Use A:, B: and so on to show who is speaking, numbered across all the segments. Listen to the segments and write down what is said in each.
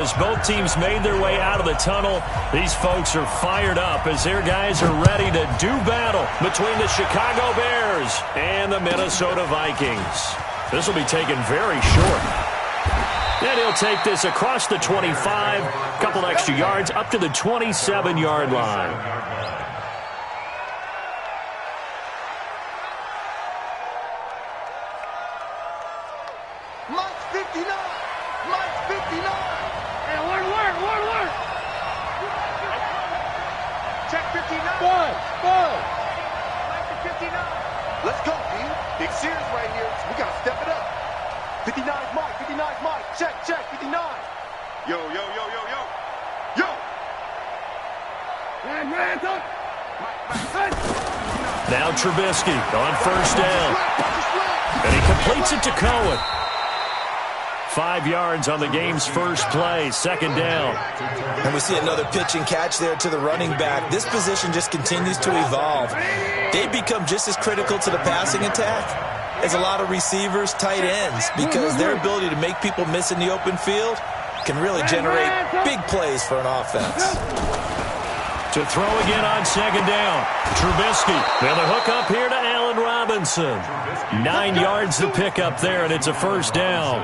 A: As both teams made their way out of the tunnel, these folks are fired up as their guys are ready to do battle between the Chicago Bears and the Minnesota Vikings. This will be taken very short. And he'll take this across the 25, a couple extra yards up to the 27-yard line.
B: Mike's 59. Mike's 59.
C: Hey, work.
B: Check 59.
C: Good.
B: Mike's at 59. Let's go, D. Big Sears right here. We got to step it up. 59's Mike. 59's Mike. Check. 59. Yo.
C: Hands up.
A: Now Trubisky on first down. And he completes it to Cohen. 5 yards on the game's first play, second down.
D: And we see another pitch and catch there to the running back. This position just continues to evolve. They become just as critical to the passing attack as a lot of receivers, tight ends, because their ability to make people miss in the open field can really generate big plays for an offense.
A: To throw again on second down. Trubisky. Now the hook up here to Allen Robinson. 9 yards to pick up there, and it's a first down.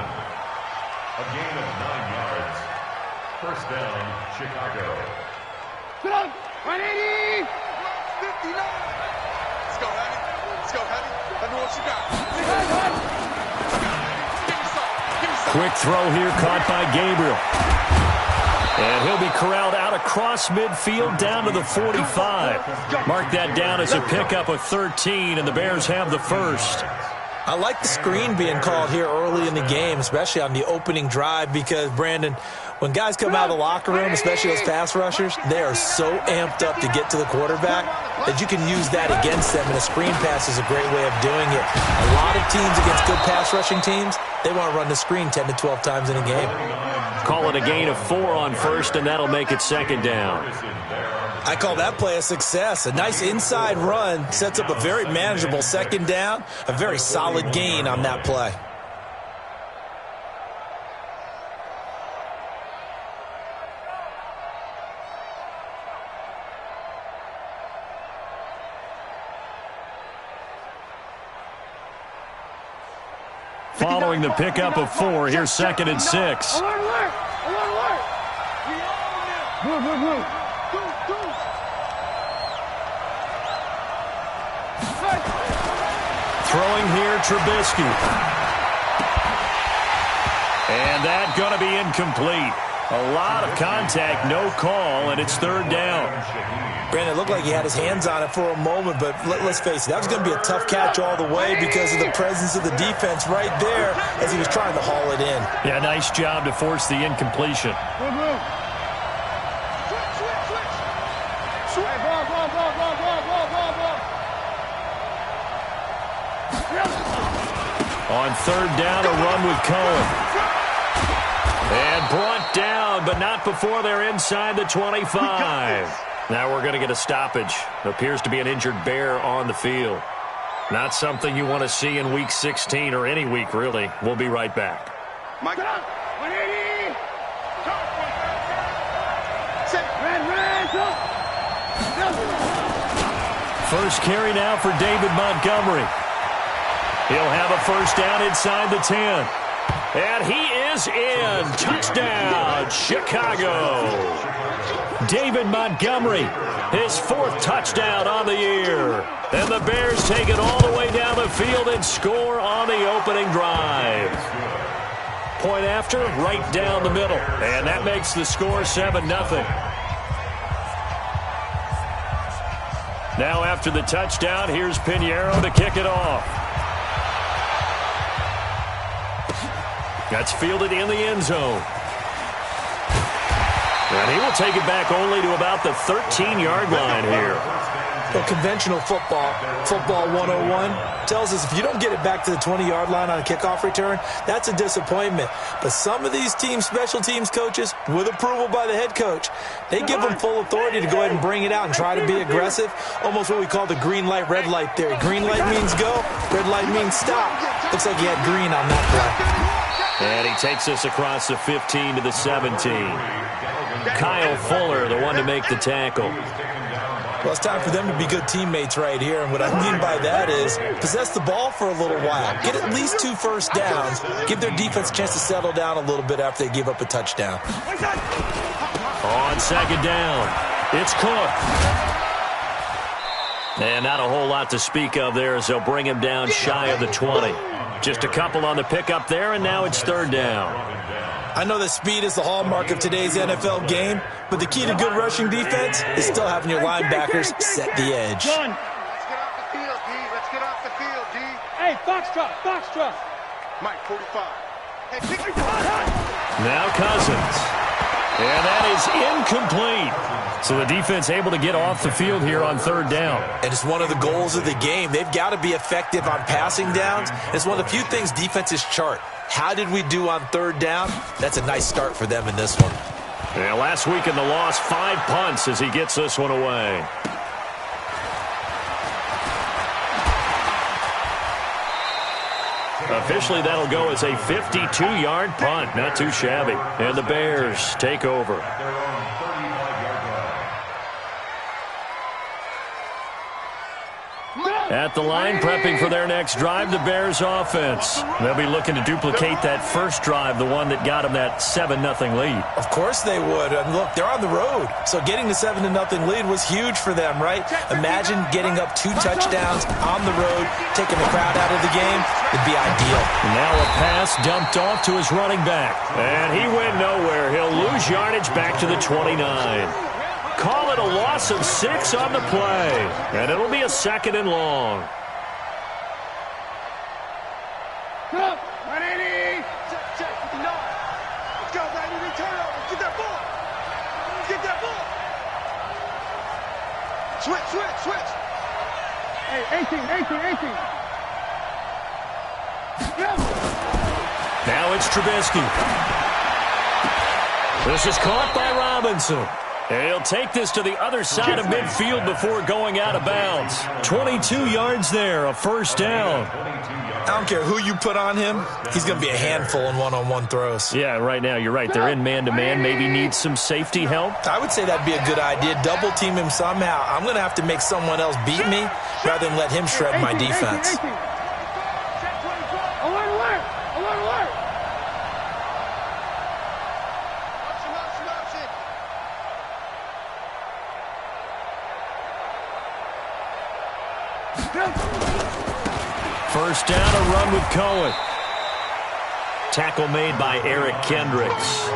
E: A gain of 9 yards. First down, Chicago.
C: Sit up. 180.
B: 59. Let's go, honey. Let me know what you got. Give me some.
A: Quick throw here caught by Gabriel. And he'll be corralled out across midfield down to the 45. Mark that down as a pickup of 13, and the Bears have the first.
D: I like the screen being called here early in the game, especially on the opening drive, because, Brandon, when guys come out of the locker room, especially those pass rushers, they are so amped up to get to the quarterback that you can use that against them, and a screen pass is a great way of doing it. A lot of teams against good pass rushing teams, they want to run the screen 10 to 12 times in a game.
A: Call it a gain of 4 on first, and that'll make it second down.
D: I call that play a success. A nice inside run sets up a very manageable second down, a very solid gain on that play.
A: Following the pickup of 4, here's second and 6.
C: I want to work. Move.
A: Throwing here, Trubisky. And that's going to be incomplete. A lot of contact, no call, and it's third down.
D: Brandon, it looked like he had his hands on it for a moment, but let's face it, that was going to be a tough catch all the way because of the presence of the defense right there as he was trying to haul it in.
A: Yeah, nice job to force the incompletion. On third down, a run with Cohen. And brought down, but not before they're inside the 25. Now we're going to get a stoppage. Appears to be an injured Bear on the field. Not something you want to see in Week 16 or any week, really. We'll be right back.
B: Mike.
C: 180.
A: First carry now for David Montgomery. He'll have a first down inside the 10. And he is in. Touchdown, Chicago. David Montgomery, his 4th touchdown on the year. And the Bears take it all the way down the field and score on the opening drive. Point after, right down the middle. And that makes the score 7-0. Now after the touchdown, here's Pinheiro to kick it off. That's fielded in the end zone. And he will take it back only to about the 13-yard line here.
D: Well, conventional football 101, tells us if you don't get it back to the 20-yard line on a kickoff return, that's a disappointment. But some of these special teams coaches, with approval by the head coach, they give them full authority to go ahead and bring it out and try to be aggressive. Almost what we call the green light, red light theory. Green light means go, red light means stop. Looks like he had green on that play.
A: And he takes us across the 15 to the 17. Kyle Fuller, the one to make the tackle.
D: Well, it's time for them to be good teammates right here. And what I mean by that is possess the ball for a little while. Get at least 2 first downs. Give their defense a chance to settle down a little bit after they give up a touchdown.
A: On second down, it's Cook. And not a whole lot to speak of there as they'll bring him down shy of the 20. Just a couple on the pickup there, and now it's third down.
D: I know that speed is the hallmark of today's NFL game, but the key to good rushing defense is still having your linebackers set the edge.
B: Let's get off the field, D. Let's get off the field, D.
C: Hey, Foxtrot.
B: Mike, 45. Hey, pick it.
A: Now Cousins. And that is incomplete. So the defense able to get off the field here on third down.
D: And it's one of the goals of the game. They've got to be effective on passing downs. It's one of the few things defenses chart. How did we do on third down? That's a nice start for them in this one.
A: Yeah, last week in the loss, 5 punts as he gets this one away. Officially, that'll go as a 52-yard punt. Not too shabby. And the Bears take over. At the line, prepping for their next drive, the Bears offense. They'll be looking to duplicate that first drive, the one that got them that 7-0 lead.
D: Of course they would. And look, they're on the road. So getting the 7-0 lead was huge for them, right? Imagine getting up 2 touchdowns on the road, taking the crowd out of the game. It'd be ideal.
A: Now a pass dumped off to his running back. And he went nowhere. He'll lose yardage back to the 29. Call it a loss of 6 on the play. And it'll be a 2nd and long.
C: Go, 180.
B: Check, 59. Let's go, baby. Return over. Get that ball. Get that ball. Switch.
C: Hey, 18.
A: Now it's Trubisky. This is caught by Robinson. And he'll take this to the other side of midfield before going out of bounds. 22 yards there, a first down.
D: I don't care who you put on him. He's going to be a handful in one-on-one throws.
A: Yeah, right now, you're right. They're in man-to-man. Maybe needs some safety help.
D: I would say that'd be a good idea. Double team him somehow. I'm going to have to make someone else beat me rather than let him shred my defense.
C: 18. Alert.
A: First down, a run with Cohen. Tackle made by Eric Kendricks.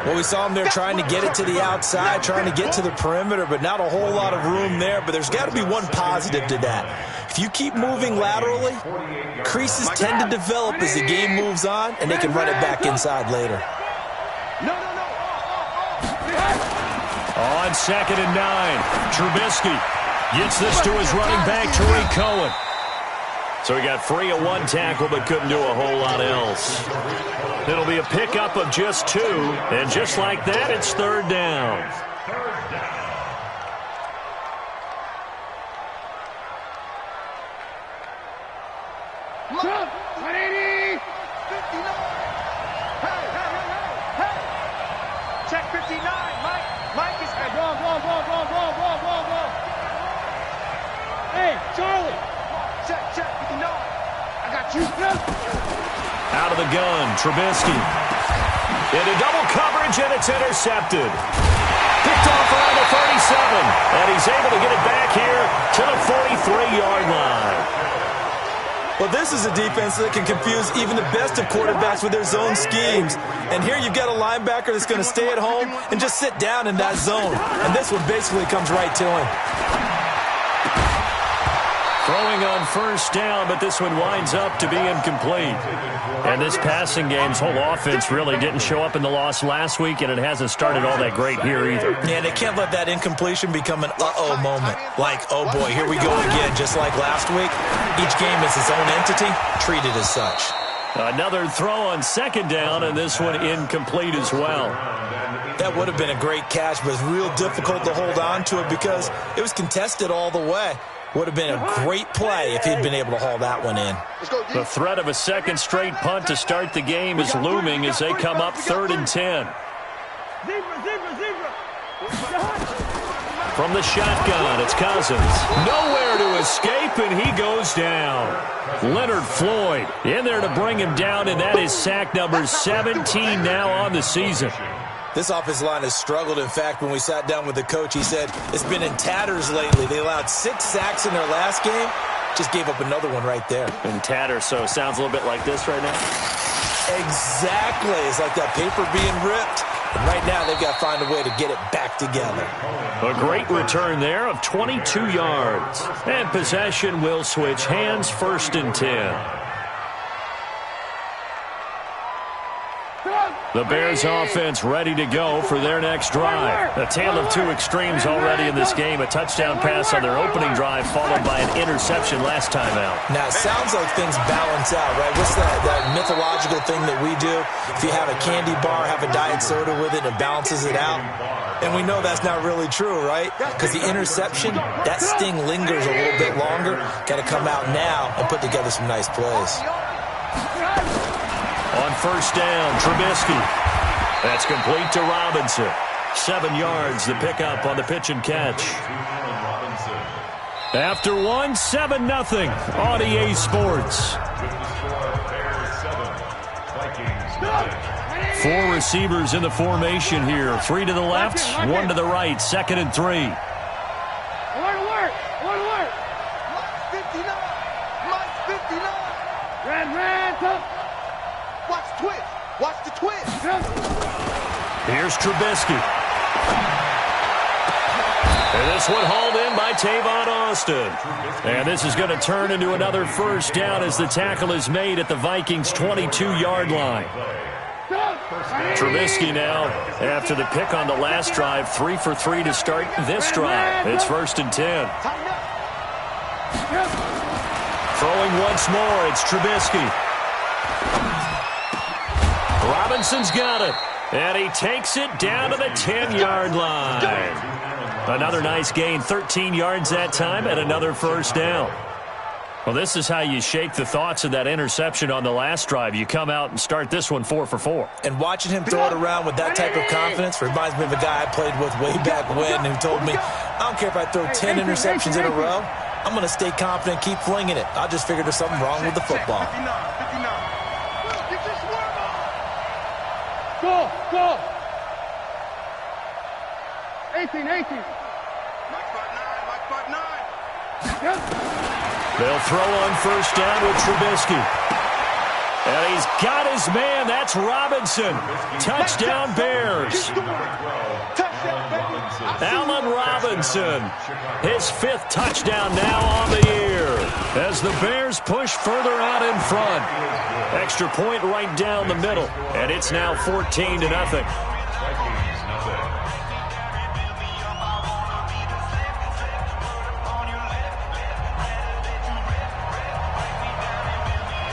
D: Well, we saw him there trying to get it to the outside, trying to get to the perimeter, but not a whole lot of room there. But there's got to be one positive to that. If you keep moving laterally, creases tend to develop as the game moves on, and they can run it back inside later.
B: No.
A: On 2nd and 9, Trubisky gets this to his running back, Tariq Cohen. So he got free of 1 tackle but couldn't do a whole lot else. It'll be a pickup of just 2, and just like that, it's third down.
C: Jump, 180.
B: 59. Hey. Check 59, Mike is...
C: Hey, go. Hey, Charlie.
B: Check, 59. I got you.
A: Out of the gun, Trubisky. Into double coverage, and it's intercepted. Picked off around the 37, and he's able to get it back here to the 43-yard line.
D: Well, this is a defense that can confuse even the best of quarterbacks with their zone schemes. And here you've got a linebacker that's going to stay at home and just sit down in that zone. And this one basically comes right to him.
A: Throwing on first down, but this one winds up to be incomplete. And this passing game's whole offense really didn't show up in the loss last week, and it hasn't started all that great here either.
D: Yeah, they can't let that incompletion become an uh-oh moment. Like, oh boy, here we go again, just like last week. Each game is its own entity, treated as such.
A: Another throw on second down, and this one incomplete as well.
D: That would have been a great catch, but it's real difficult to hold on to it because it was contested all the way. Would have been a great play if he'd been able to haul that one in.
A: The threat of a second straight punt to start the game is looming as they come up 3rd and 10. From the shotgun, it's Cousins. Nowhere to escape, and he goes down. Leonard Floyd in there to bring him down, and that is sack number 17 now on the season.
D: This offensive line has struggled. In fact, when we sat down with the coach, he said it's been in tatters lately. They allowed 6 sacks in their last game. Just gave up another one right there.
A: In tatters, so it sounds a little bit like this right now.
D: Exactly. It's like that paper being ripped. And right now, they've got to find a way to get it back together.
A: A great return there of 22 yards. And possession will switch hands, 1st and 10. The Bears offense ready to go for their next drive. A tale of two extremes already in this game. A touchdown pass on their opening drive followed by an interception last time out.
D: Now, it sounds like things balance out, right? What's that mythological thing that we do? If you have a candy bar, have a diet soda with it, it balances it out. And we know that's not really true, right? Because the interception, that sting lingers a little bit longer. Got to come out now and put together some nice plays.
A: On 1st down, Trubisky. That's complete to Robinson. 7 yards, the pickup on the pitch and catch. After one, 7-0 on EA Sports. 4 receivers in the formation here. 3 to the left, 1 to the right. 2nd and 3.
C: Alert!
B: Mike 59.
C: Red, top.
B: Watch the twist. Watch the twist.
A: Here's Trubisky. And this one hauled in by Tavon Austin. And this is going to turn into another 1st down as the tackle is made at the Vikings' 22-yard line. Trubisky now, after the pick on the last drive, 3 for 3 to start this drive. It's 1st and 10. Throwing once more, it's Trubisky. Robinson's got it, and he takes it down to the 10-yard line. Another nice gain, 13 yards that time, and another 1st down. Well, this is how you shake the thoughts of that interception on the last drive. You come out and start this one 4 for 4.
D: And watching him throw it around with that type of confidence reminds me of a guy I played with way back when who told me, I don't care if I throw 10 interceptions in a row, I'm going to stay confident, keep flinging it. I just figured there's something wrong with the football.
C: Go! 18.
B: Mike 5'9".
A: They'll throw on 1st down with Trubisky. And he's got his man. That's Robinson. Touchdown Bears. Allen Robinson. His 5th touchdown now on the year. As the Bears push further out in front. Extra point right down the middle. And it's now 14-0.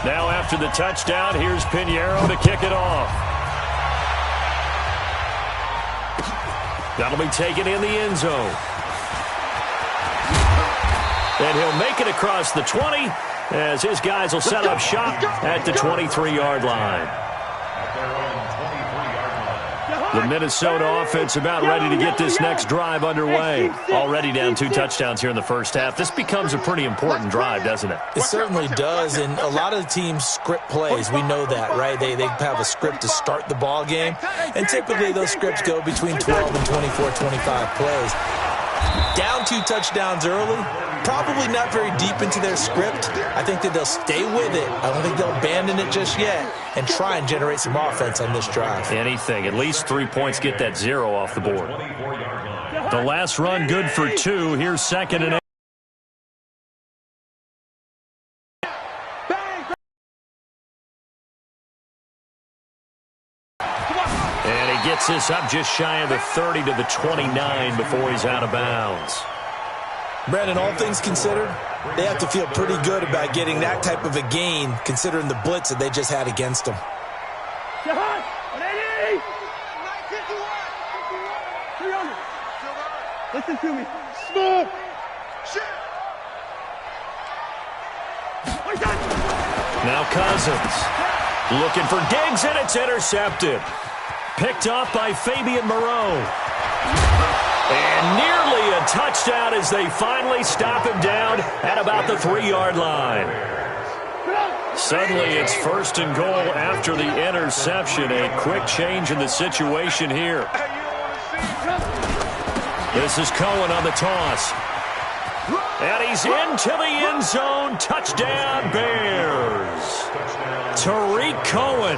A: Now after the touchdown, here's Pinheiro to kick it off. That'll be taken in the end zone. And he'll make it across the 20 as his guys will set up shop at the 23-yard line. The Minnesota offense about ready to get this next drive underway. Already down 2 touchdowns here in the first half. This becomes a pretty important drive, doesn't it?
D: It certainly does, and a lot of the teams script plays. We know that, right? They have a script to start the ball game, and typically those scripts go between 12 and 24, 25 plays. Down 2 touchdowns early, probably not very deep into their script. I think that they'll stay with it. I don't think they'll abandon it just yet and try and generate some offense on this drive.
A: Anything. At least 3 points, get that 0 off the board. The last run good for 2. Here's 2nd and 8. And he gets this up just shy of the 30 to the 29 before he's out of bounds.
D: Brandon, all things considered, they have to feel pretty good about getting that type of a gain considering the blitz that they just had against them.
C: Jahan, 180. 300. Listen to me. Smoke.
A: Now Cousins. Looking for Diggs, and it's intercepted. Picked off by Fabian Moreau. And nearly a touchdown as they finally stop him down at about the 3-yard line. Suddenly it's 1st and goal after the interception. A quick change in the situation here. This is Cohen on the toss. And he's into the end zone. Touchdown, Bears. Tariq Cohen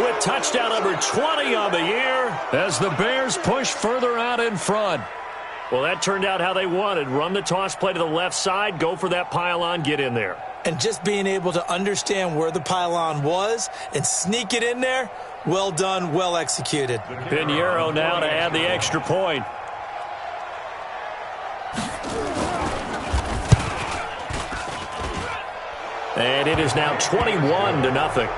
A: with touchdown number 20 on the year as the Bears push further out in front. Well, that turned out how they wanted. Run the toss play to the left side, go for that pylon, get in there.
D: And just being able to understand where the pylon was and sneak it in there, well done, well executed.
A: Pinheiro now to add the extra point. And it is now 21-0.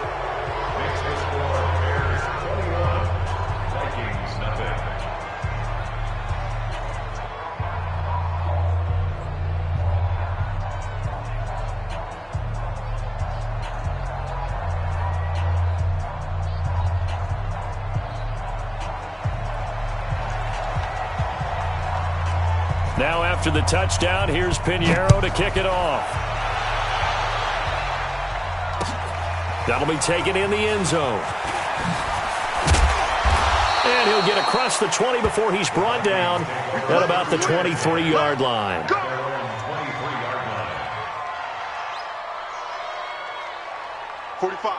A: Now after the touchdown, here's Pinheiro to kick it off. That'll be taken in the end zone. And he'll get across the 20 before he's brought down at about the 23-yard line.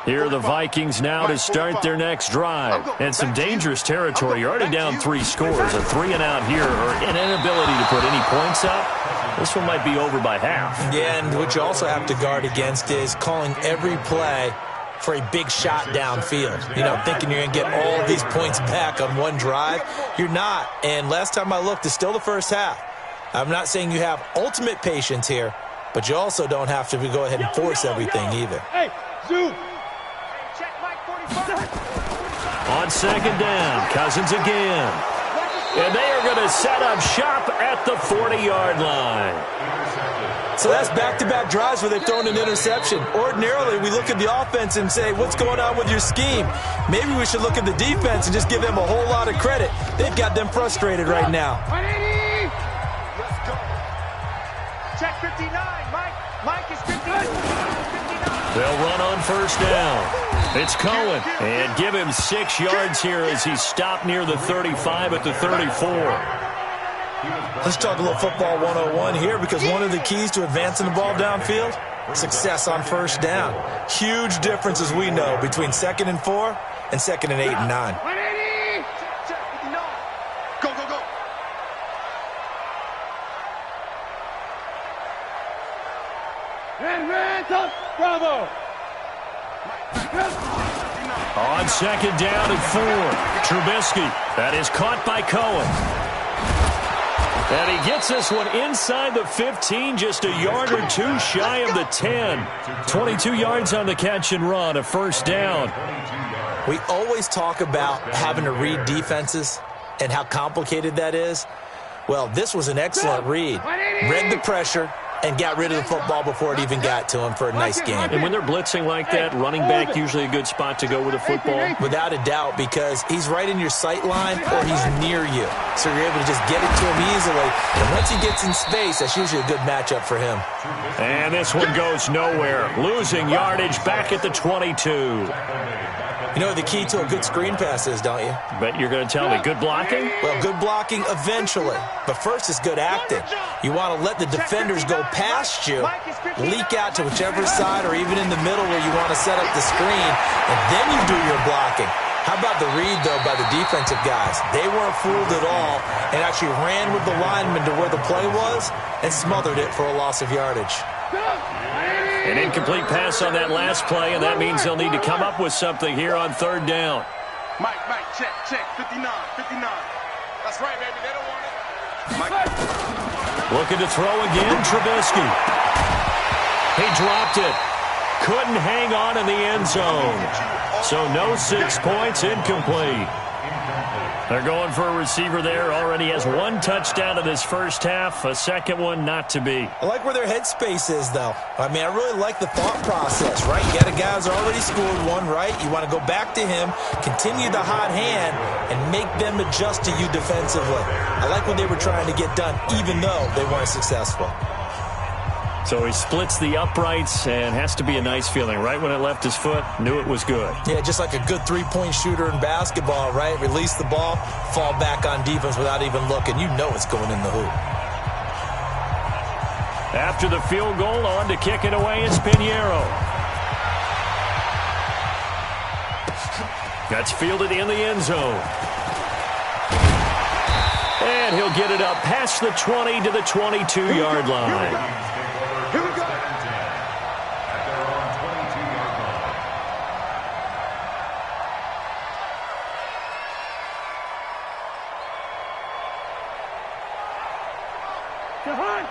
A: Here are the Vikings now to start their next drive. And some dangerous territory. You're already down 3 scores. A 3-and-out here, or an inability to put any points up. This one might be over by half.
D: Yeah, and what you also have to guard against is calling every play for a big shot downfield. You know, thinking you're going to get all these points back on one drive. You're not. And last time I looked, it's still the first half. I'm not saying you have ultimate patience here, but you also don't have to go ahead and force everything either.
C: Hey, Zoo.
A: On 2nd down, Cousins again. And they are going to set up shop at the 40-yard line.
D: So that's back-to-back drives where they've thrown an interception. Ordinarily, we look at the offense and say, what's going on with your scheme? Maybe we should look at the defense and just give them a whole lot of credit. They've got them frustrated right now.
B: Let's go. Check 59, Mike. Mike is 59.
A: They'll run on 1st down. It's Cohen. And give him 6 yards here as he's stopped near the 35 at the 34.
D: Let's talk a little football 101 here, because one of the keys to advancing the ball downfield, success on 1st down. Huge difference, as we know, between 2nd and 4 and 2nd and 8 and 9.
B: Check 59. Go, go, go.
C: Ran, top, bravo.
A: On 2nd down and 4, Trubisky. That is caught by Cohen. And he gets this one inside the 15, just a yard or 2 shy of the 10. 22 yards on the catch and run, a 1st down.
D: We always talk about having to read defenses and how complicated that is. Well, this was an excellent read. Read the pressure and got rid of the football before it even got to him for a nice game.
A: And when they're blitzing like that, running back usually a good spot to go with a football.
D: Without a doubt, because he's right in your sight line or he's near you. So you're able to just get it to him easily. And once he gets in space, that's usually a good matchup for him.
A: And this one goes nowhere. Losing yardage back at the 22.
D: You know what the key to a good screen pass is, don't you?
A: Bet you're going to tell me. Good blocking?
D: Well, good blocking eventually. But first is good acting. You want to let the defenders go past you, leak out to whichever side or even in the middle where you want to set up the screen, and then you do your blocking. How about the read, though, by the defensive guys? They weren't fooled at all and actually ran with the lineman to where the play was and smothered it for a loss of yardage.
A: An incomplete pass on that last play, and that means they'll need to come up with something here on 3rd down.
B: Mike, check, 59. That's right, baby, they don't want it. Mike.
A: Looking to throw again, Trubisky. He dropped it. Couldn't hang on in the end zone. So no 6 points, incomplete. They're going for a receiver there. Already has one touchdown in this first half. A second one not to be.
D: I like where their headspace is, though. I mean, I really like the thought process, right? You got a guy who's already scored one, right? You want to go back to him, continue the hot hand, and make them adjust to you defensively. I like what they were trying to get done, even though they weren't successful.
A: So he splits the uprights and has to be a nice feeling. Right when it left his foot, knew it was good.
D: Yeah, just like a good three-point shooter in basketball, right? Release the ball, fall back on defense without even looking. You know it's going in the hoop.
A: After the field goal, on to kick it away is Pinheiro. That's fielded in the end zone. And he'll get it up past the 20 to the 22-yard line.
B: Here we go.
E: At their own 22-yard line.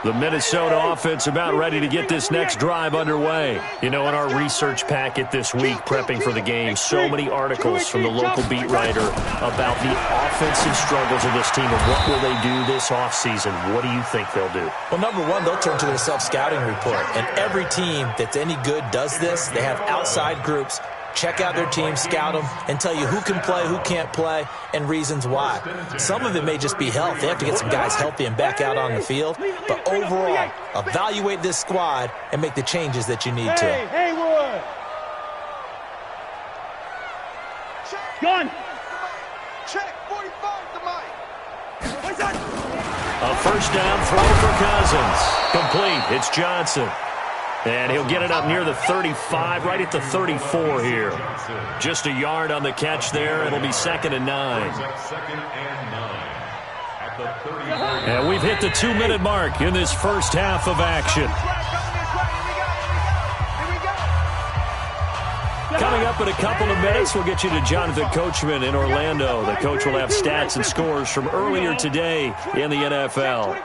A: The Minnesota offense about ready to get this next drive underway. You know, in our research packet this week, prepping for the game, so many articles from the local beat writer about the offensive struggles of this team and what will they do this offseason. What do you think they'll do?
D: Well, number one, they'll turn to their self-scouting report. And every team that's any good does this. They have outside groups. Check out their team, scout them, and tell you who can play, who can't play, and reasons why. Some of it may just be health. They have to get some guys healthy and back out on the field. But overall, evaluate this squad and make the changes that you need to.
C: Hey, Haywood! Gun!
B: Check 45 to Mike.
C: What's that?
A: A first down throw for Cousins. Complete. It's Johnson. And he'll get it up near the 35, right at the 34 here. Just a yard on the catch there. It'll be 2nd and 9.
E: Second and 9. At the 34.
A: And we've hit the 2-minute mark in this first half of action. Coming up in a couple of minutes, we'll get you to Jonathan Coachman in Orlando. The coach will have stats and scores from earlier today in the NFL.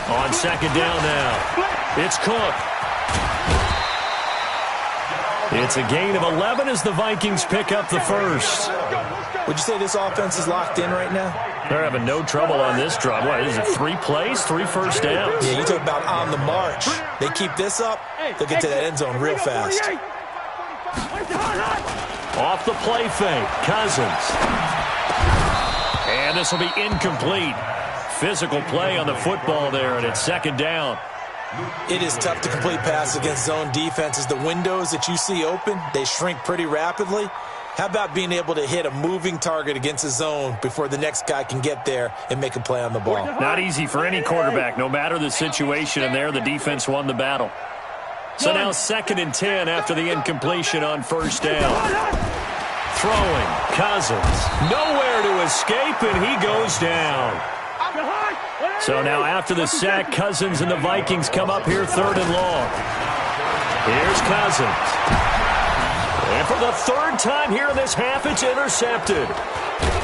A: On second down now, it's Cook. It's a gain of 11 as the Vikings pick up the first.
D: Would you say this offense is locked in right now?
A: They're having no trouble on this drive. What is it, 3 plays, 3 first downs?
D: Yeah, you talk about on the march. They keep this up, they'll get to that end zone real fast.
A: Off the play fake, Cousins. And this will be incomplete. Physical play on the football there, and it's 2nd down.
D: It is tough to complete passes against zone defenses. The windows that you see open, they shrink pretty rapidly. How about being able to hit a moving target against a zone before the next guy can get there and make a play on the ball?
A: Not easy for any quarterback, no matter the situation, and there the defense won the battle. So now 2nd and 10 after the incompletion on first down. Throwing, Cousins. Nowhere to escape, and he goes down. So now after the sack, Cousins and the Vikings come up here 3rd and long. Here's Cousins. And for the 3rd time here in this half, it's intercepted.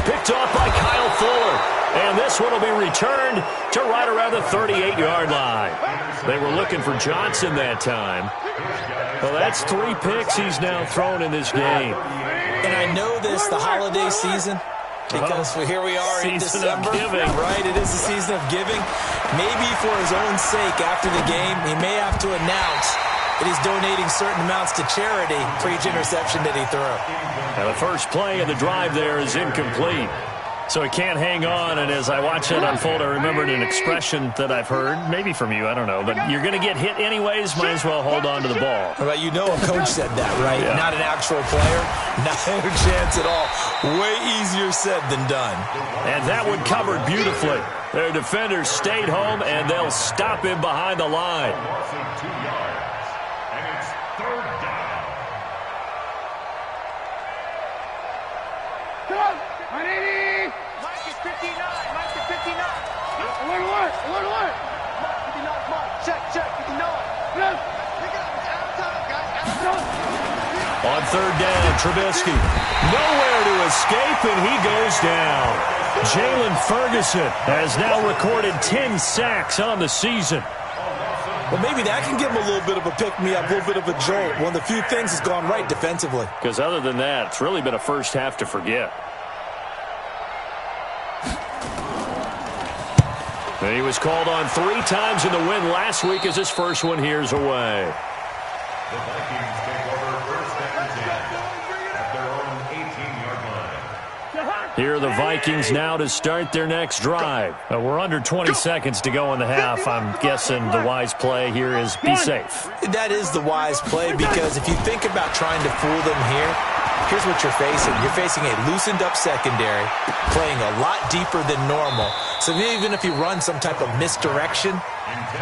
A: Picked off by Kyle Fuller. And this one will be returned to right around the 38-yard line. They were looking for Johnson that time. Well, that's 3 picks he's now thrown in this game.
D: And I know this, the holiday season, because here we are in December, right? It is the season of giving. Maybe for his own sake, after the game, he may have to announce that he's donating certain amounts to charity for each interception that he threw.
A: Now the first play of the drive there is incomplete. So he can't hang on, and as I watch that unfold, I remembered an expression that I've heard, maybe from you, I don't know, but you're going to get hit anyways, might as well hold on to the ball.
D: Well, you know a coach said that, right? Yeah. Not an actual player. Not a chance at all. Way easier said than done.
A: And that one covered beautifully. Their defenders stayed home, and they'll stop him behind the line.
E: Lossing 2 yards. And it's 3rd down.
C: Come on! 180!
B: Mike is 59. Mike is 59.
C: Alert!
B: Mike, 59 Mike. Check, 59.
C: Yes.
B: Pick it up. It's out of time, guys. Out of time.
A: On 3rd down, Trubisky. Nowhere to escape, and he goes down. Jalen Ferguson has now recorded 10 sacks on the season.
D: Well, maybe that can give him a little bit of a pick-me-up, a little bit of a jolt. One of the few things that's gone right defensively.
A: Because other than that, it's really been a first half to forget. And he was called on 3 times in the win last week as his first one here's away.
E: The Vikings take over first and 10 at their own 18-yard line.
A: Here are the Vikings now to start their next drive. We're under 20 seconds to go in the half. I'm guessing the wise play here is be safe.
D: That is the wise play, because if you think about trying to fool them here, here's what you're facing. You're facing a loosened-up secondary, playing a lot deeper than normal. So even if you run some type of misdirection,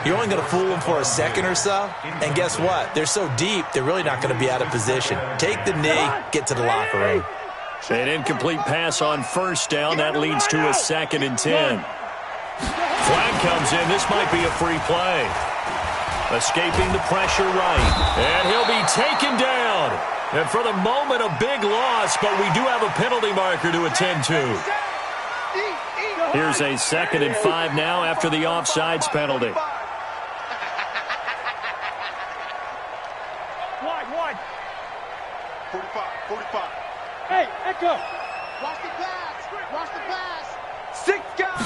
D: you're only going to fool them for a second or so. And guess what? They're so deep, they're really not going to be out of position. Take the knee, get to the locker room.
A: An incomplete pass on first down. That leads to a 2nd and 10. Flag comes in. This might be a free play. Escaping the pressure right. And he'll be taken down. And for the moment, a big loss, but we do have a penalty marker to attend to. Here's a 2nd and 5 now after the offsides penalty.
C: Wide.
B: 45.
C: Hey, Echo.
B: Watch the pass. 6 guys.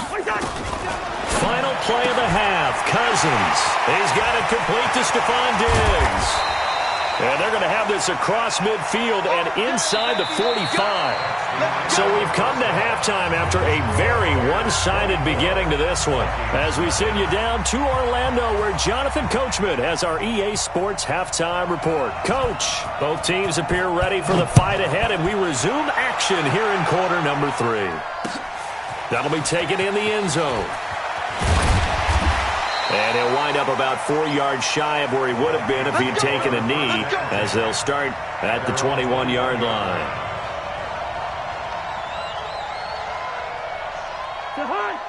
A: Final play of the half. Cousins. He's got it complete to Stephon Diggs. And they're going to have this across midfield and inside the 45. So we've come to halftime after a very one-sided beginning to this one. As we send you down to Orlando, where Jonathan Coachman has our EA Sports halftime report. Coach, both teams appear ready for the fight ahead, and we resume action here in quarter number 3. That'll be taken in the end zone. And he'll wind up about 4 yards shy of where he would have been if he'd taken a knee, as they'll start at the 21-yard line.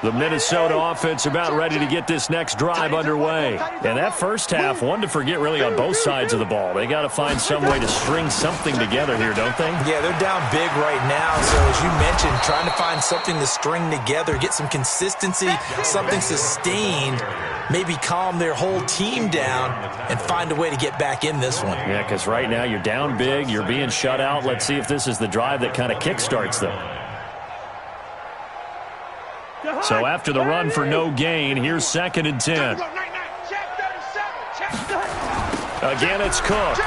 A: The Minnesota offense about ready to get this next drive underway. And that first half, one to forget really on both sides of the ball. They got to find some way to string something together here, don't they?
D: Yeah, they're down big right now. So as you mentioned, trying to find something to string together, get some consistency, something sustained, maybe calm their whole team down and find a way to get back in this one.
A: Yeah, because right now you're down big, you're being shut out. Let's see if this is the drive that kind of kickstarts them. So after the run for no gain, here's 2nd and 10. Again, it's Cook.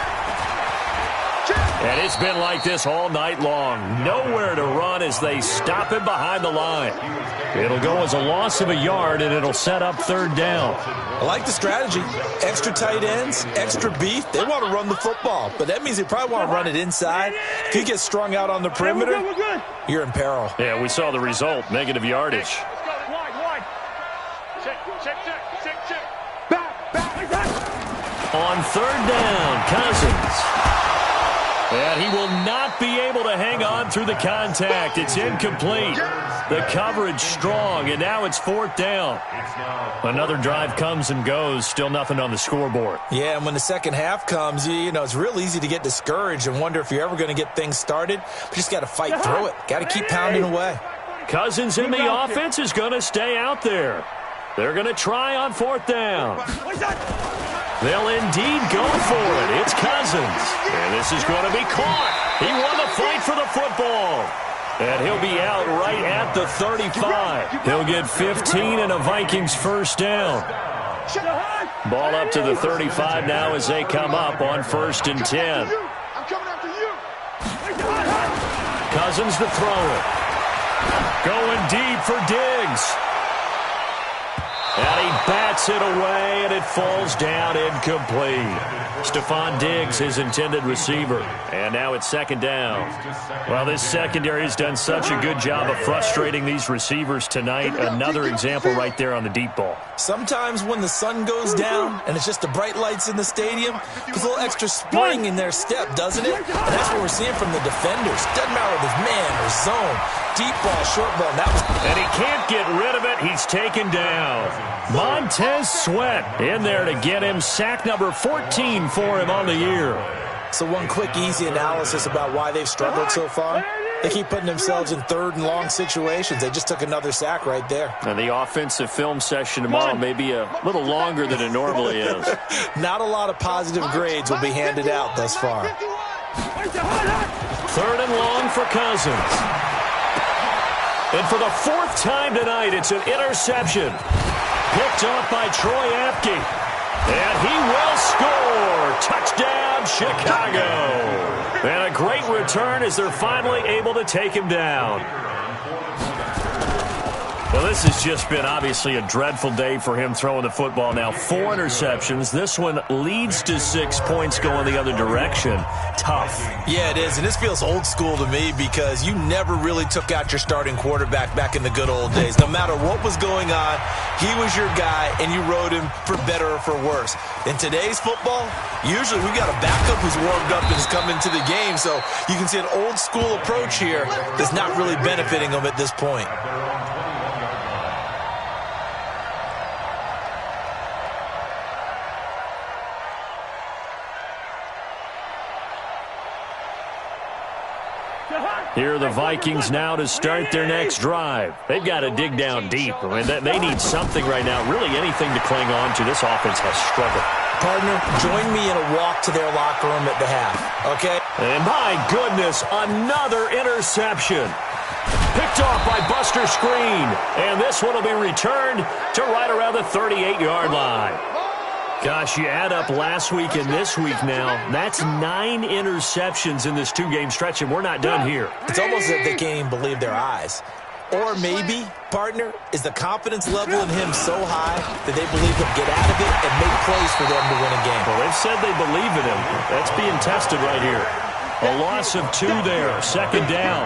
A: And it's been like this all night long. Nowhere to run as they stop him behind the line. It'll go as a loss of a yard, and it'll set up 3rd down.
D: I like the strategy. Extra tight ends, extra beef. They want to run the football, but that means they probably want to run it inside. If you get strung out on the perimeter, you're in peril.
A: Yeah, we saw the result, negative yardage.
C: Wide. Check.
A: On 3rd down, Cousins. And he will not be able to hang on through the contact. It's incomplete. The coverage strong, and now it's 4th down. Another drive comes and goes, still nothing on the scoreboard.
D: Yeah, and when the second half comes, you know, it's real easy to get discouraged and wonder if you're ever going to get things started. But you just got to fight through it. Got to keep pounding away.
A: Cousins in the offense is going to stay out there. They're going to try on 4th down. They'll indeed go for it. It's Cousins. And this is going to be caught. He won the fight for the football. And he'll be out right at the 35. He'll get 15 and a Vikings first down. Ball up to the 35 now as they come up on 1st and 10. Cousins to throw it. Going deep for Diggs. And he bats it away, and it falls down incomplete. Stephon Diggs, his intended receiver. And now it's 2nd down. Well, this secondary has done such a good job of frustrating these receivers tonight. Another example right there on the deep ball.
D: Sometimes when the sun goes down and it's just the bright lights in the stadium, there's a little extra spring in their step, doesn't it? And that's what we're seeing from the defenders. Doesn't matter if it's man or zone. Deep ball, short ball.
A: And he can't get rid of it. He's taken down. Montez Sweat in there to get him. Sack number 14 for him on the year.
D: So one quick, easy analysis about why they've struggled so far. They keep putting themselves in third and long situations. They just took another sack right there.
A: And the offensive film session tomorrow may be a little longer than it normally is.
D: Not a lot of positive grades will be handed out thus far.
A: 3rd and long for Cousins. And for the 4th time tonight, it's an interception. Picked off by Troy Apke. And he will score. Touchdown, Chicago. And a great return as they're finally able to take him down. Well, this has just been obviously a dreadful day for him throwing the football now. 4 interceptions. This one leads to 6 points going the other direction. Tough.
D: Yeah, it is. And this feels old school to me because you never really took out your starting quarterback back in the good old days. No matter what was going on, he was your guy, and you rode him for better or for worse. In today's football, usually we got a backup who's warmed up and has come into the game. So you can see an old school approach here that's not really benefiting them at this point.
A: Here are the Vikings now to start their next drive. They've got to dig down deep. I mean, they need something right now, really anything to cling on to. This offense has struggled.
D: Partner, join me in a walk to their locker room at the half, okay?
A: And my goodness, another interception. Picked off by Buster Screen. And this one will be returned to right around the 38-yard line. Gosh, you add up last week and this week now, that's 9 interceptions in this 2-game stretch, and we're not done here.
D: It's almost as if they can't even believe their eyes. Or maybe, partner, is the confidence level in him so high that they believe he'll get out of it and make plays for them to win a game.
A: Well, they've said they believe in him. That's being tested right here. A loss of 2 there, 2nd down.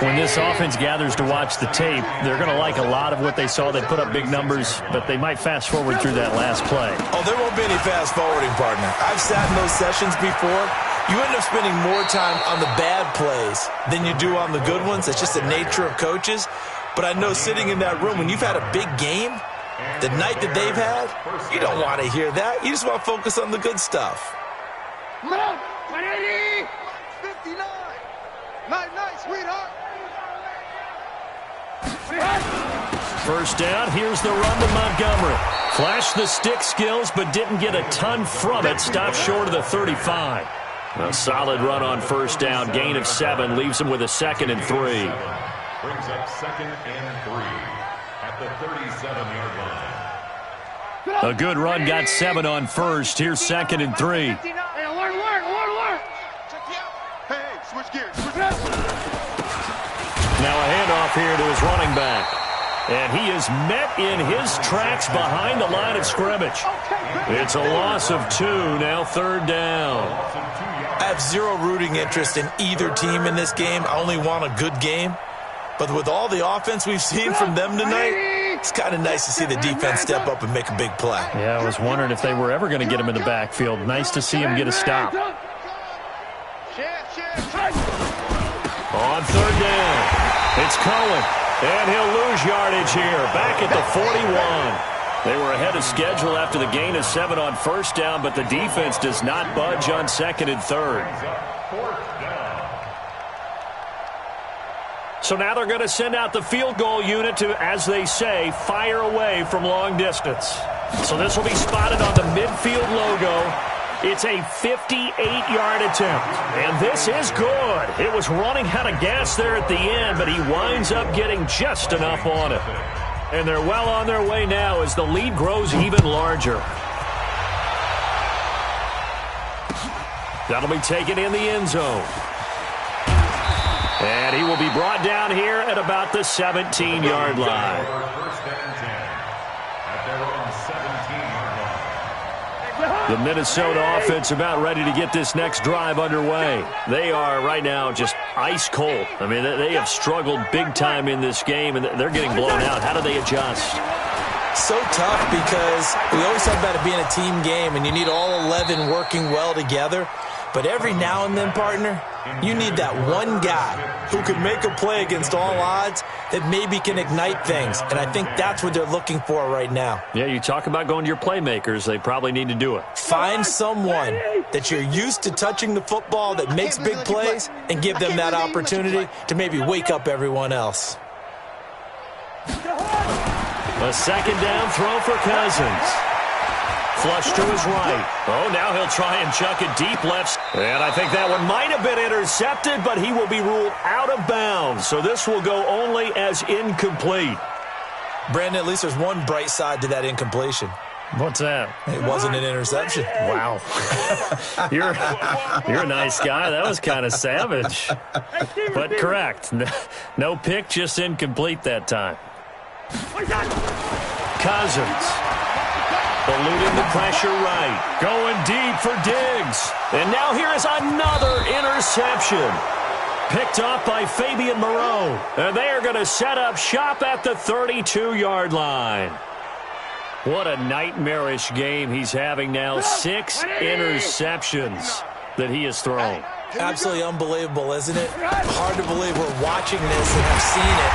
A: When this offense gathers to watch the tape, they're going to like a lot of what they saw. They put up big numbers, but they might fast forward through that last play.
D: Oh, there won't be any fast forwarding, partner. I've sat in those sessions before. You end up spending more time on the bad plays than you do on the good ones. It's just the nature of coaches. But I know sitting in that room, when you've had a big game, the night that they've had, you don't want to hear that. You just want to focus on the good stuff.
B: 59. Night, sweetheart.
A: First down, here's the run to Montgomery. Flashed the stick skills, but didn't get a ton from it. Stopped short of the 35. A solid run on first down. Gain of 7 leaves him with a 2nd and 3.
E: Brings up 2nd and 3 at the 37-yard line.
A: A good run, got 7 on first. Here's 2nd and 3.
C: Hey, alert!
B: Hey, switch gears.
A: Now a handoff here to his running back. And he is met in his tracks behind the line of scrimmage. It's a loss of 2, now 3rd down.
D: I have zero rooting interest in either team in this game. I only want a good game. But with all the offense we've seen from them tonight, it's kind of nice to see the defense step up and make a big play.
A: Yeah, I was wondering if they were ever going to get him in the backfield. Nice to see him get a stop. On 3rd down, it's Cohen, and he'll lose yardage here, back at the 41. They were ahead of schedule after the gain of 7 on first down, but the defense does not budge on 2nd and 3rd. So now they're going to send out the field goal unit to, as they say, fire away from long distance. So this will be spotted on the midfield logo. It's a 58-yard attempt, and this is good. It was running out of gas there at the end, but he winds up getting just enough on it. And they're well on their way now as the lead grows even larger. That'll be taken in the end zone. And he will be brought down here at about the 17-yard line. The Minnesota offense about ready to get this next drive underway. They are right now just ice cold. I mean, they have struggled big time in this game, and they're getting blown out. How do they adjust?
D: So tough because we always talk about it being a team game, and you need all 11 working well together. But every now and then, partner, you need that one guy who can make a play against all odds that maybe can ignite things. And I think that's what they're looking for right now.
A: Yeah, you talk about going to your playmakers. They probably need to do it.
D: Find someone that you're used to touching the football that makes big plays and give them that opportunity to maybe wake up everyone else.
A: A second down throw for Cousins. Flush to his right. Oh, now he'll try and chuck it deep left. And I think that one might have been intercepted, but he will be ruled out of bounds. So this will go only as incomplete.
D: Brandon, at least there's one bright side to that incompletion.
A: What's that?
D: It wasn't an interception.
A: Wow. You're a nice guy. That was kind of savage. But correct. No pick, just incomplete that time. Cousins. Eluding the pressure right. Going deep for Diggs. And now here is another interception. Picked off by Fabian Moreau. And they are going to set up shop at the 32-yard line. What a nightmarish game he's having now. 6 interceptions that he has thrown.
D: Absolutely unbelievable, isn't it? Hard to believe we're watching this and have seen it.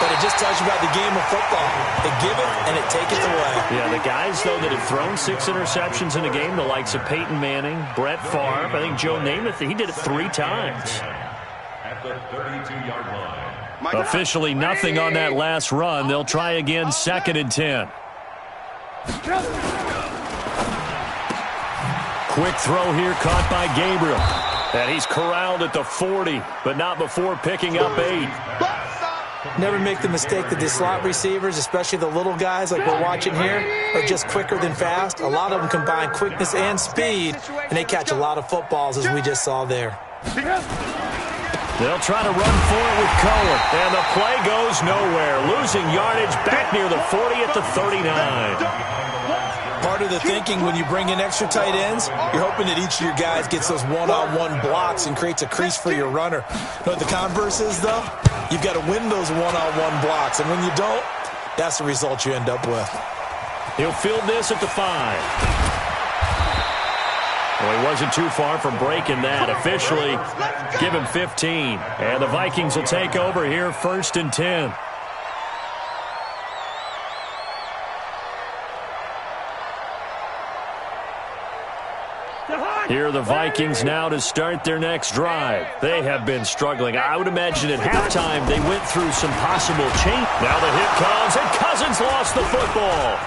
D: But it just tells you about the game of football. They give it and it taketh away.
A: Yeah, the guys, though, that have thrown 6 interceptions in a game, the likes of Peyton Manning, Brett Favre, I think Joe Namath, he did it 3 times.
E: At the 32-yard line.
A: Officially nothing on that last run. They'll try again, 2nd and 10. Quick throw here caught by Gabriel. And he's corralled at the 40, but not before picking up 8.
D: Never make the mistake that the slot receivers, especially the little guys like we're watching here, are just quicker than fast. A lot of them combine quickness and speed, and they catch a lot of footballs, as we just saw there.
A: They'll try to run for it with Cohen, and the play goes nowhere. Losing yardage back near the 40 at the 39.
D: Part of the thinking when you bring in extra tight ends, you're hoping that each of your guys gets those one-on-one blocks and creates a crease for your runner. You know what the converse is, though? You've got to win those one-on-one blocks, and when you don't, that's the result you end up with.
A: He'll field this at the 5. Well, he wasn't too far from breaking that. Officially, give him 15. And the Vikings will take over here, 1st and 10. Here are the Vikings now to start their next drive. They have been struggling. I would imagine at halftime they went through some possible change. Now the hit comes, and Cousins lost the football.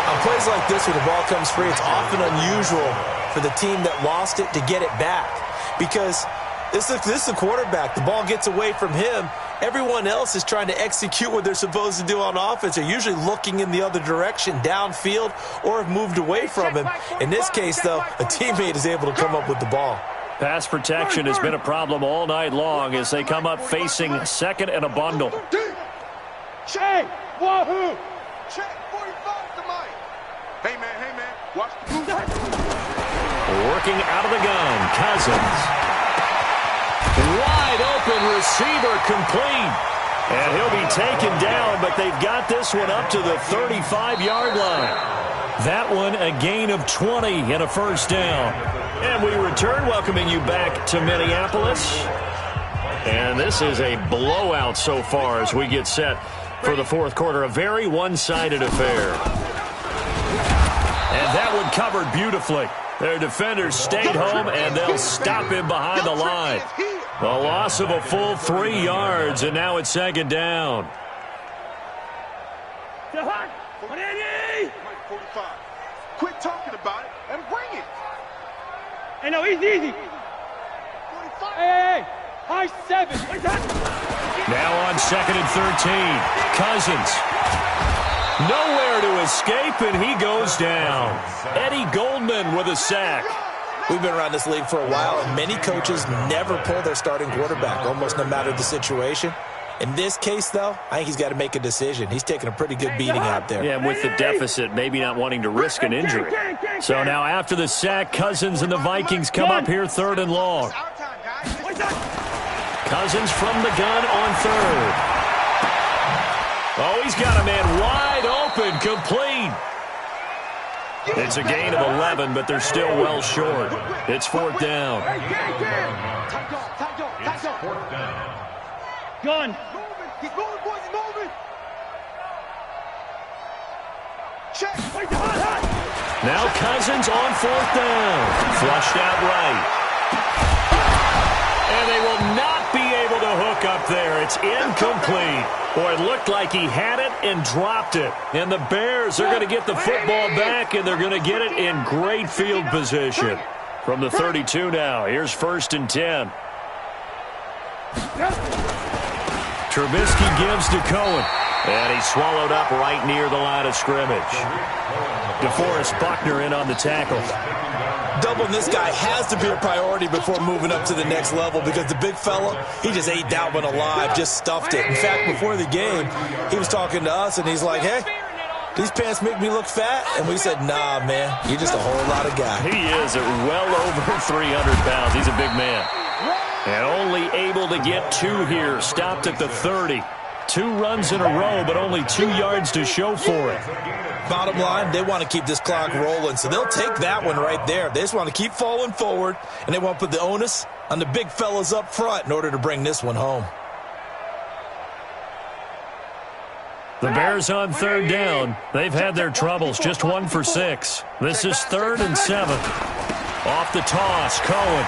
D: On plays like this where the ball comes free, it's often unusual for the team that lost it to get it back. Because this is the quarterback. The ball gets away from him. Everyone else is trying to execute what they're supposed to do on offense. They're usually looking in the other direction, downfield, or have moved away from him. In this case, though, a teammate is able to come up with the ball.
A: Pass protection has been a problem all night long as they come up facing 2nd and a bundle.
C: Check! Wahoo!
B: Check 45 to Mike. Hey, man, watch the move.
A: Working out of the gun, Cousins. Wide open receiver complete. And he'll be taken down, but they've got this one up to the 35-yard line. That one a gain of 20 and a 1st down. And we return, welcoming you back to Minneapolis. And this is a blowout so far as we get set for the 4th quarter. A very one-sided affair. And that one covered beautifully. Their defenders stayed home, and they'll stop him behind the line. The loss of a full 3 yards, and now it's 2nd down.
B: 45. Quit talking about it and bring it.
C: Hey, no, easy.
B: 45.
C: Hey, high 7.
A: Now on 2nd and 13. Cousins. Nowhere to escape, and he goes down. Eddie Goldman with a sack.
D: We've been around this league for a while, and many coaches never pull their starting quarterback, almost no matter the situation. In this case, though, I think he's got to make a decision. He's taking a pretty good beating out there.
A: Yeah, with the deficit, maybe not wanting to risk an injury. So now after the sack, Cousins and the Vikings come up here 3rd and long. Cousins from the gun on 3rd. Oh, he's got a man wide open, complete. It's a gain of 11, but they're still well short. It's fourth down.
E: It's fourth down.
C: Gun.
B: He's moving, boys, he's moving. Check.
A: Now Cousins on fourth down. Flushed out right. And they will not be able to hook up there. It's incomplete. Boy, it looked like he had it and dropped it. And the Bears are going to get the football back, and they're going to get it in great field position. From the 32 now, here's 1st and 10. Trubisky gives to Cohen. And he's swallowed up right near the line of scrimmage. DeForest Buckner in on the tackle.
D: Doubling this guy has to be a priority before moving up to the next level because the big fella, he just ate that one alive, just stuffed it. In fact, before the game, he was talking to us, and he's like, hey, these pants make me look fat. And we said, nah, man, you're just a whole lot of guy.
A: He is at well over 300 pounds. He's a big man. And only able to get 2 here. Stopped at the 30. 2 runs in a row, but only 2 yards to show for it.
D: Bottom line, they want to keep this clock rolling, so they'll take that one right there. They just want to keep falling forward, and they want to put the onus on the big fellas up front in order to bring this one home.
A: The Bears on 3rd down. They've had their troubles, just 1 for 6. This is 3rd and 7. Off the toss, Cohen.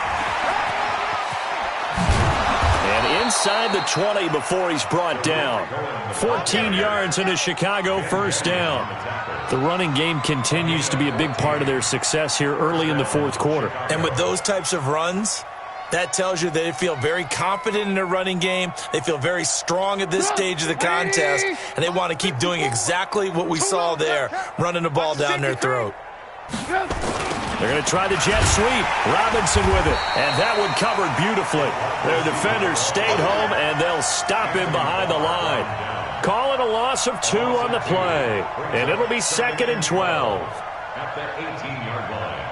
A: And inside the 20 before he's brought down. 14 yards and a Chicago first down. The running game continues to be a big part of their success here early in the 4th quarter.
D: And with those types of runs, that tells you they feel very confident in their running game. They feel very strong at this stage of the contest, and they want to keep doing exactly what we saw there, running the ball down their throat.
A: They're going to try the jet sweep. Robinson with it. And that one covered beautifully. Their defenders stayed home, and they'll stop him behind the line. Call it a loss of 2 on the play. And it'll be 2nd and 12.
E: At the 18-yard line.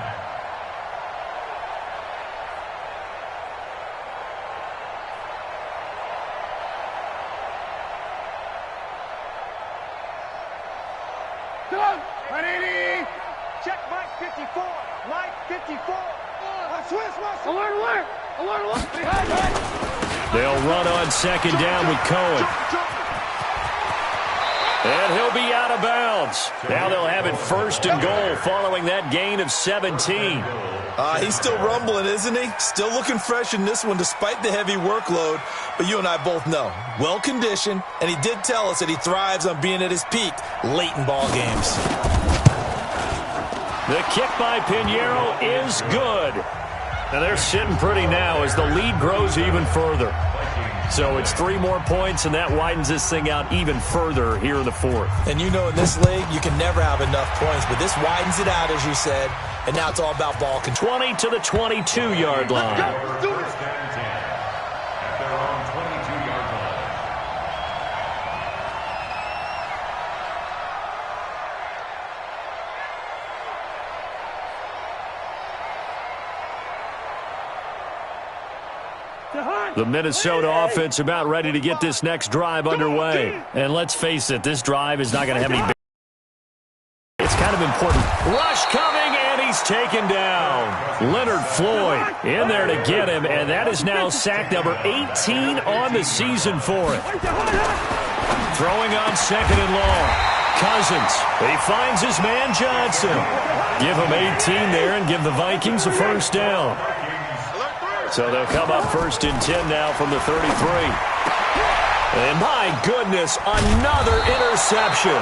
B: Check Mike 54. Mike 54.
C: Alert, alert. Alert, alert. Behind, behind.
A: They'll run on 2nd down with Cohen. And he'll be out of bounds. Now they'll have it 1st and goal following that gain of 17.
D: He's still rumbling, isn't he? Still looking fresh in this one despite the heavy workload. But you and I both know, well-conditioned, and he did tell us that he thrives on being at his peak late in ball games.
A: The kick by Pinheiro is good. And they're sitting pretty now as the lead grows even further. So it's 3 more points, and that widens this thing out even further here in the 4th.
D: And you know in this league, you can never have enough points, but this widens it out, as you said, and now it's all about ball control.
A: 20 to the 22-yard line.
E: First down and 10 at their own 22-yard line.
A: The Minnesota offense about ready to get this next drive underway. And let's face it, this drive is not going to have any big... It's kind of important. Rush coming, and he's taken down. Leonard Floyd in there to get him, and that is now sack number 18 on the season for it. Throwing on 2nd and long. Cousins. He finds his man Johnson. Give him 18 there and give the Vikings a first down. So they'll come up 1st and 10 now from the 33. And my goodness, another interception.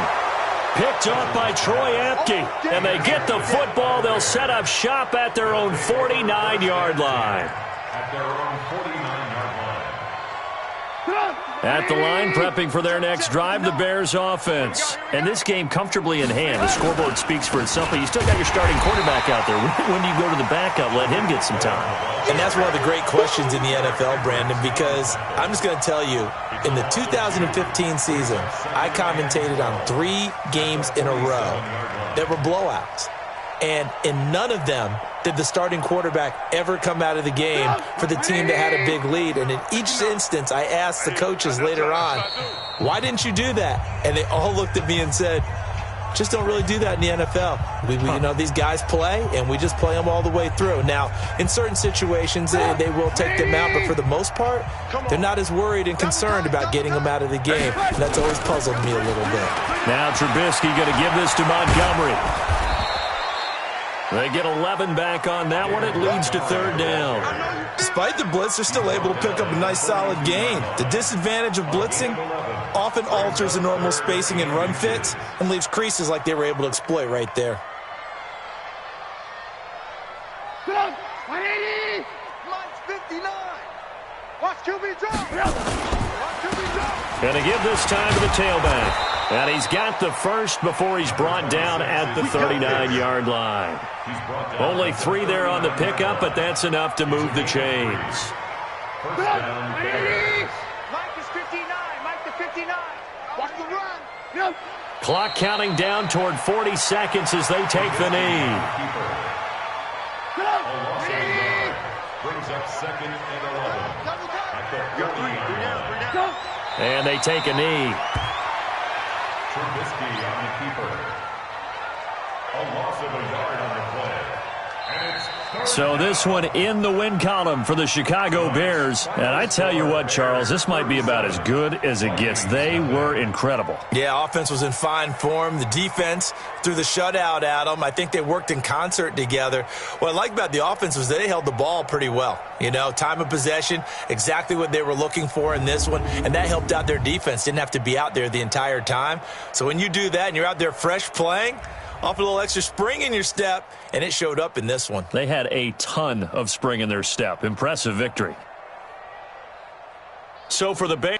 A: Picked up by Troy Apke. And they get the football. They'll set up shop at their own 49-yard line.
E: At their own 49-yard line.
A: At the line, prepping for their next drive, the Bears offense. And this game comfortably in hand. The scoreboard speaks for itself, but you still got your starting quarterback out there. When do you go to the backup, let him get some time?
D: And that's one of the great questions in the NFL, Brandon, because I'm just going to tell you, in the 2015 season, I commentated on 3 games in a row that were blowouts. And in none of them did the starting quarterback ever come out of the game for the team that had a big lead. And in each instance, I asked the coaches later on, why didn't you do that? And they all looked at me and said, Just don't really do that in the NFL. You know, these guys play, and we just play them all the way through. Now, in certain situations, they will take them out, but for the most part, they're not as worried and concerned about getting them out of the game. And that's always puzzled me a little bit.
A: Now Trubisky going to give this to Montgomery. They get 11 back on that one. It leads to third down.
D: Despite the blitz, they're still able to pick up a nice, solid gain. The disadvantage of blitzing often alters the normal spacing and run fits and leaves creases like they were able to exploit right there.
C: Go! 180!
B: Mike's 59. Watch QB drop. Watch QB drop.
A: Going to give this time to the tailback. And he's got the first before he's brought down at the 39-yard line. Only 3 there on the pickup, but that's enough to move the chains.
E: First down, Bears.
B: Mike is 59. Mike to 59. Watch the run.
C: Yep.
A: Clock counting down toward 40 seconds as they take the knee.
C: Go!
E: A loss of a yard. Brings up second and 11. At the 39.
C: Go!
A: And they take a knee.
E: Trubisky on the keeper. A loss of a yard on the play. And it's third
A: So this one in the win column for the Chicago Bears. And I tell you what, Charles, this might be about as good as it gets. They were incredible.
D: Yeah, offense was in fine form. The defense threw the shutout at them. I think they worked in concert together. What I like about the offense was they held the ball pretty well. You know, time of possession, exactly what they were looking for in this one, and that helped out their defense. Didn't have to be out there the entire time. So when you do that and you're out there fresh playing, off a little extra spring in your step, and it showed up in this one.
A: They had a ton of spring in their step. Impressive victory. So for the Bears.